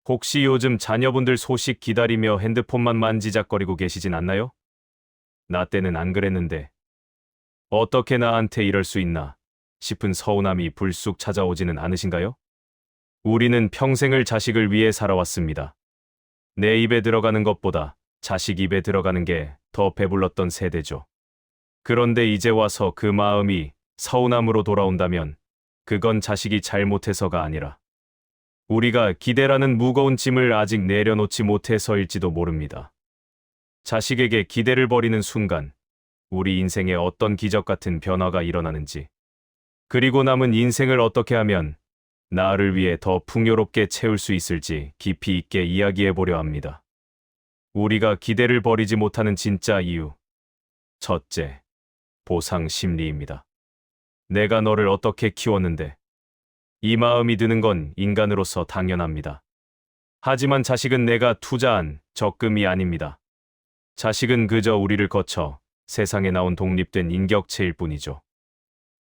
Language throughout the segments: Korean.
혹시 요즘 자녀분들 소식 기다리며 핸드폰만 만지작거리고 계시진 않나요? 나 때는 안 그랬는데 어떻게 나한테 이럴 수 있나 싶은 서운함이 불쑥 찾아오지는 않으신가요? 우리는 평생을 자식을 위해 살아왔습니다. 내 입에 들어가는 것보다 자식 입에 들어가는 게 더 배불렀던 세대죠. 그런데 이제 와서 그 마음이 서운함으로 돌아온다면 그건 자식이 잘못해서가 아니라 우리가 기대라는 무거운 짐을 아직 내려놓지 못해서일지도 모릅니다. 자식에게 기대를 버리는 순간 우리 인생에 어떤 기적 같은 변화가 일어나는지, 그리고 남은 인생을 어떻게 하면 나를 위해 더 풍요롭게 채울 수 있을지 깊이 있게 이야기해 보려 합니다. 우리가 기대를 버리지 못하는 진짜 이유. 첫째, 보상 심리입니다. 내가 너를 어떻게 키웠는데? 이 마음이 드는 건 인간으로서 당연합니다. 하지만 자식은 내가 투자한 적금이 아닙니다. 자식은 그저 우리를 거쳐 세상에 나온 독립된 인격체일 뿐이죠.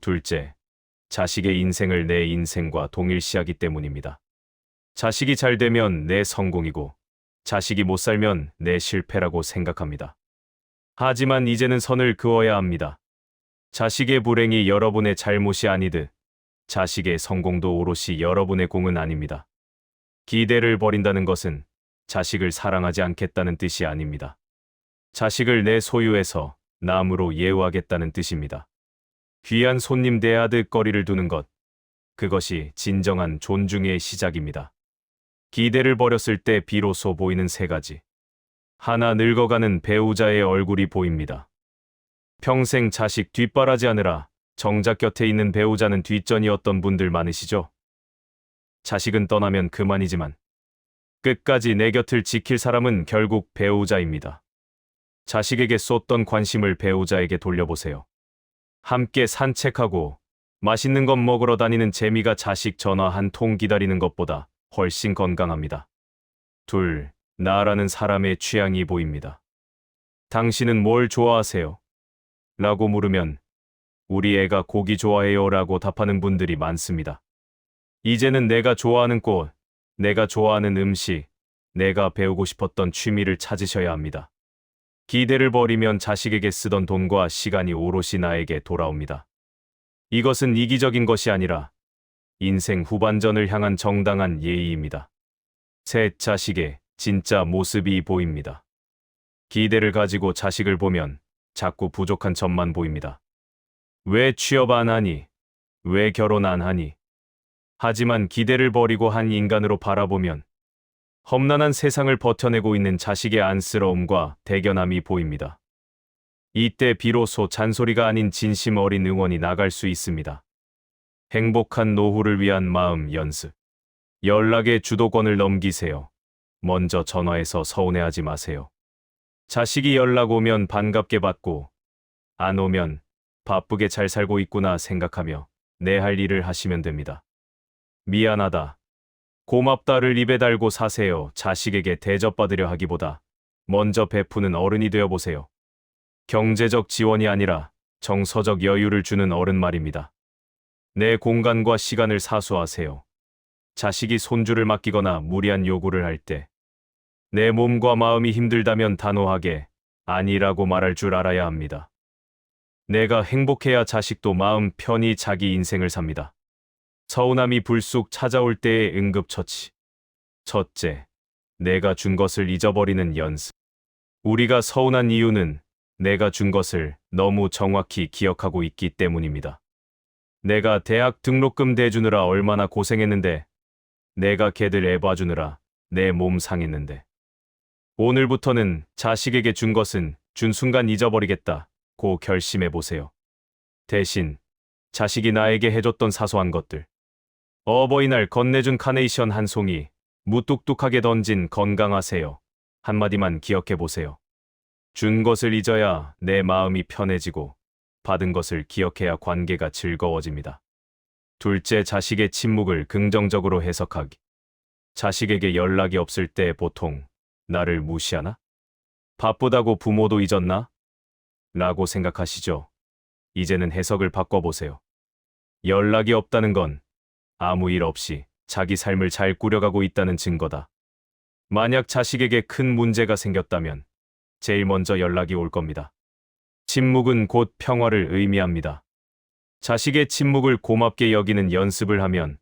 둘째, 자식의 인생을 내 인생과 동일시하기 때문입니다. 자식이 잘 되면 내 성공이고, 자식이 못 살면 내 실패라고 생각합니다. 하지만 이제는 선을 그어야 합니다. 자식의 불행이 여러분의 잘못이 아니듯 자식의 성공도 오롯이 여러분의 공은 아닙니다. 기대를 버린다는 것은 자식을 사랑하지 않겠다는 뜻이 아닙니다. 자식을 내 소유에서 남으로 예우하겠다는 뜻입니다. 귀한 손님 대하듯 거리를 두는 것, 그것이 진정한 존중의 시작입니다. 기대를 버렸을 때 비로소 보이는 세 가지. 하나, 늙어가는 배우자의 얼굴이 보입니다. 평생 자식 뒷바라지하느라 정작 곁에 있는 배우자는 뒷전이었던 분들 많으시죠? 자식은 떠나면 그만이지만 끝까지 내 곁을 지킬 사람은 결국 배우자입니다. 자식에게 쏟던 관심을 배우자에게 돌려보세요. 함께 산책하고 맛있는 것 먹으러 다니는 재미가 자식 전화 한 통 기다리는 것보다 훨씬 건강합니다. 둘, 나라는 사람의 취향이 보입니다. 당신은 뭘 좋아하세요? 라고 물으면 우리 애가 고기 좋아해요 라고 답하는 분들이 많습니다. 이제는 내가 좋아하는 꽃, 내가 좋아하는 음식, 내가 배우고 싶었던 취미를 찾으셔야 합니다. 기대를 버리면 자식에게 쓰던 돈과 시간이 오롯이 나에게 돌아옵니다. 이것은 이기적인 것이 아니라 인생 후반전을 향한 정당한 예의입니다. 셋, 자식의 진짜 모습이 보입니다. 기대를 가지고 자식을 보면 자꾸 부족한 점만 보입니다. 왜 취업 안 하니? 왜 결혼 안 하니? 하지만 기대를 버리고 한 인간으로 바라보면 험난한 세상을 버텨내고 있는 자식의 안쓰러움과 대견함이 보입니다. 이때 비로소 잔소리가 아닌 진심 어린 응원이 나갈 수 있습니다. 행복한 노후를 위한 마음 연습. 연락의 주도권을 넘기세요. 먼저 전화해서 서운해하지 마세요. 자식이 연락 오면 반갑게 받고, 안 오면 바쁘게 잘 살고 있구나 생각하며 내 할 일을 하시면 됩니다. 미안하다, 고맙다를 입에 달고 사세요. 자식에게 대접받으려 하기보다 먼저 베푸는 어른이 되어 보세요. 경제적 지원이 아니라 정서적 여유를 주는 어른 말입니다. 내 공간과 시간을 사수하세요. 자식이 손주를 맡기거나 무리한 요구를 할 때 내 몸과 마음이 힘들다면 단호하게 아니라고 말할 줄 알아야 합니다. 내가 행복해야 자식도 마음 편히 자기 인생을 삽니다. 서운함이 불쑥 찾아올 때의 응급처치. 첫째, 내가 준 것을 잊어버리는 연습. 우리가 서운한 이유는 내가 준 것을 너무 정확히 기억하고 있기 때문입니다. 내가 대학 등록금 대주느라 얼마나 고생했는데, 내가 걔들 애 봐주느라 내 몸 상했는데, 오늘부터는 자식에게 준 것은 준 순간 잊어버리겠다고 결심해보세요. 대신 자식이 나에게 해줬던 사소한 것들, 어버이날 건네준 카네이션 한 송이, 무뚝뚝하게 던진 건강하세요 한마디만 기억해보세요. 준 것을 잊어야 내 마음이 편해지고 받은 것을 기억해야 관계가 즐거워집니다. 둘째, 자식의 침묵을 긍정적으로 해석하기. 자식에게 연락이 없을 때 보통 나를 무시하나? 바쁘다고 부모도 잊었나? 라고 생각하시죠? 이제는 해석을 바꿔보세요. 연락이 없다는 건 아무 일 없이 자기 삶을 잘 꾸려가고 있다는 증거다. 만약 자식에게 큰 문제가 생겼다면 제일 먼저 연락이 올 겁니다. 침묵은 곧 평화를 의미합니다. 자식의 침묵을 고맙게 여기는 연습을 하면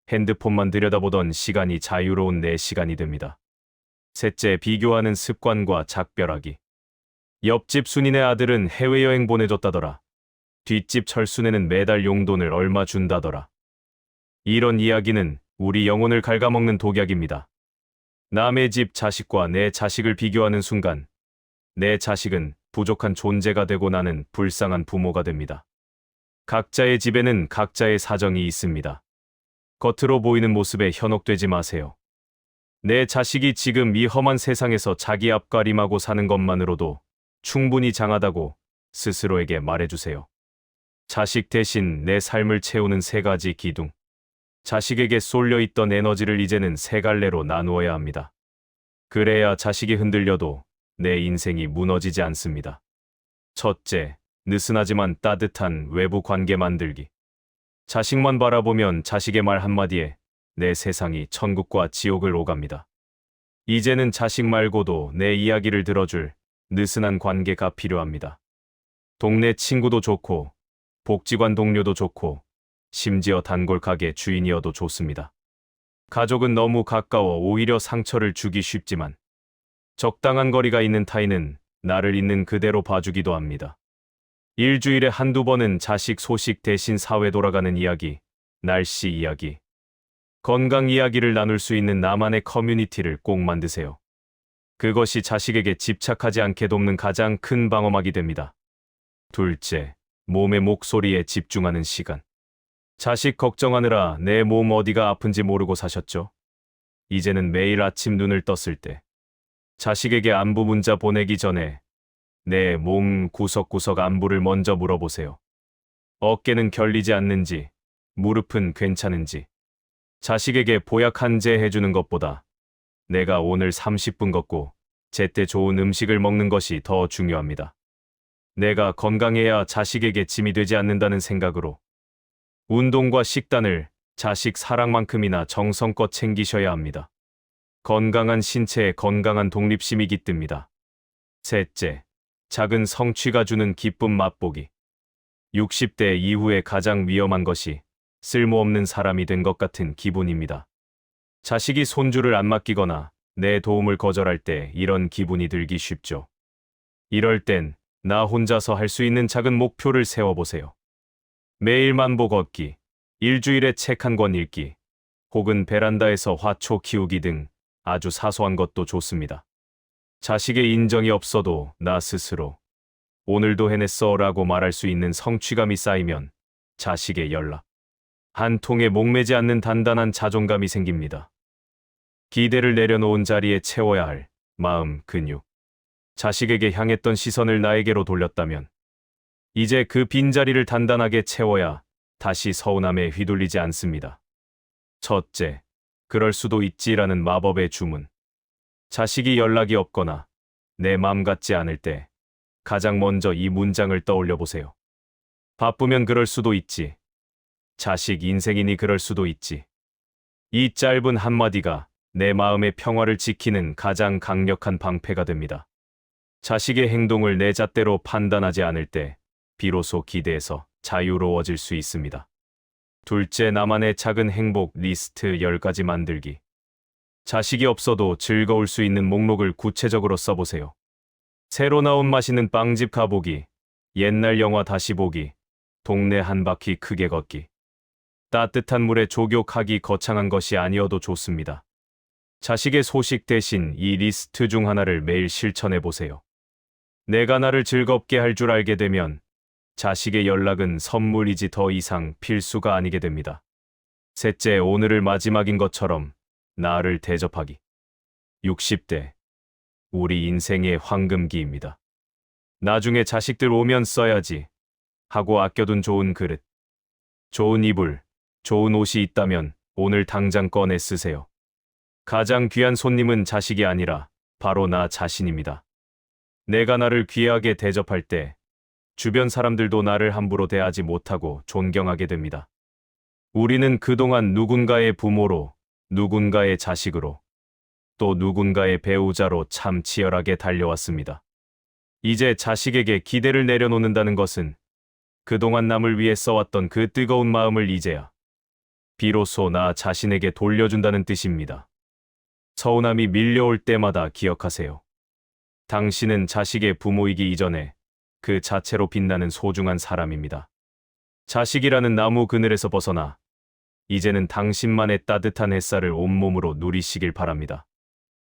핸드폰만 들여다보던 시간이 자유로운 내 시간이 됩니다. 셋째, 비교하는 습관과 작별하기. 옆집 순이네 아들은 해외여행 보내줬다더라. 뒷집 철순애는 매달 용돈을 얼마 준다더라. 이런 이야기는 우리 영혼을 갉아먹는 독약입니다. 남의 집 자식과 내 자식을 비교하는 순간 내 자식은 부족한 존재가 되고 나는 불쌍한 부모가 됩니다. 각자의 집에는 각자의 사정이 있습니다. 겉으로 보이는 모습에 현혹되지 마세요. 내 자식이 지금 이 험한 세상에서 자기 앞가림하고 사는 것만으로도 충분히 장하다고 스스로에게 말해주세요. 자식 대신 내 삶을 채우는 세 가지 기둥. 자식에게 쏠려 있던 에너지를 이제는 세 갈래로 나누어야 합니다. 그래야 자식이 흔들려도 내 인생이 무너지지 않습니다. 첫째, 느슨하지만 따뜻한 외부 관계 만들기. 자식만 바라보면 자식의 말 한마디에 내 세상이 천국과 지옥을 오갑니다. 이제는 자식 말고도 내 이야기를 들어줄 느슨한 관계가 필요합니다. 동네 친구도 좋고, 복지관 동료도 좋고, 심지어 단골 가게 주인이어도 좋습니다. 가족은 너무 가까워 오히려 상처를 주기 쉽지만, 적당한 거리가 있는 타인은 나를 있는 그대로 봐주기도 합니다. 일주일에 한두 번은 자식 소식 대신 사회 돌아가는 이야기, 날씨 이야기, 건강 이야기를 나눌 수 있는 나만의 커뮤니티를 꼭 만드세요. 그것이 자식에게 집착하지 않게 돕는 가장 큰 방어막이 됩니다. 둘째, 몸의 목소리에 집중하는 시간. 자식 걱정하느라 내 몸 어디가 아픈지 모르고 사셨죠? 이제는 매일 아침 눈을 떴을 때 자식에게 안부 문자 보내기 전에 내 몸 구석구석 안부를 먼저 물어보세요. 어깨는 결리지 않는지, 무릎은 괜찮은지. 자식에게 보약 한 제 해주는 것보다 내가 오늘 30분 걷고 제때 좋은 음식을 먹는 것이 더 중요합니다. 내가 건강해야 자식에게 짐이 되지 않는다는 생각으로 운동과 식단을 자식 사랑만큼이나 정성껏 챙기셔야 합니다. 건강한 신체에 건강한 독립심이 깃듭니다. 셋째, 작은 성취가 주는 기쁨 맛보기. 60대 이후에 가장 위험한 것이 쓸모없는 사람이 된 것 같은 기분입니다. 자식이 손주를 안 맡기거나 내 도움을 거절할 때 이런 기분이 들기 쉽죠. 이럴 땐 나 혼자서 할 수 있는 작은 목표를 세워보세요. 매일 만보 걷기, 일주일에 책 한 권 읽기, 혹은 베란다에서 화초 키우기 등 아주 사소한 것도 좋습니다. 자식의 인정이 없어도 나 스스로 오늘도 해냈어 라고 말할 수 있는 성취감이 쌓이면 자식의 연락 한 통에 목매지 않는 단단한 자존감이 생깁니다. 기대를 내려놓은 자리에 채워야 할 마음 근육. 자식에게 향했던 시선을 나에게로 돌렸다면 이제 그 빈자리를 단단하게 채워야 다시 서운함에 휘둘리지 않습니다. 첫째, 그럴 수도 있지라는 마법의 주문. 자식이 연락이 없거나 내 맘 같지 않을 때 가장 먼저 이 문장을 떠올려 보세요. 바쁘면 그럴 수도 있지. 자식 인생이니 그럴 수도 있지. 이 짧은 한마디가 내 마음의 평화를 지키는 가장 강력한 방패가 됩니다. 자식의 행동을 내 잣대로 판단하지 않을 때 비로소 기대에서 자유로워질 수 있습니다. 둘째, 나만의 작은 행복 리스트 10가지 만들기. 자식이 없어도 즐거울 수 있는 목록을 구체적으로 써보세요. 새로 나온 맛있는 빵집 가보기, 옛날 영화 다시 보기, 동네 한 바퀴 크게 걷기. 따뜻한 물에 조격하기 거창한 것이 아니어도 좋습니다. 자식의 소식 대신 이 리스트 중 하나를 매일 실천해 보세요. 내가 나를 즐겁게 할 줄 알게 되면 자식의 연락은 선물이지 더 이상 필수가 아니게 됩니다. 셋째, 오늘을 마지막인 것처럼 나를 대접하기. 60대, 우리 인생의 황금기입니다. 나중에 자식들 오면 써야지 하고 아껴둔 좋은 그릇, 좋은 이불, 좋은 옷이 있다면 오늘 당장 꺼내 쓰세요. 가장 귀한 손님은 자식이 아니라 바로 나 자신입니다. 내가 나를 귀하게 대접할 때 주변 사람들도 나를 함부로 대하지 못하고 존경하게 됩니다. 우리는 그동안 누군가의 부모로, 누군가의 자식으로, 또 누군가의 배우자로 참 치열하게 달려왔습니다. 이제 자식에게 기대를 내려놓는다는 것은 그동안 남을 위해 써왔던 그 뜨거운 마음을 이제야 비로소 나 자신에게 돌려준다는 뜻입니다. 서운함이 밀려올 때마다 기억하세요. 당신은 자식의 부모이기 이전에 그 자체로 빛나는 소중한 사람입니다. 자식이라는 나무 그늘에서 벗어나 이제는 당신만의 따뜻한 햇살을 온몸으로 누리시길 바랍니다.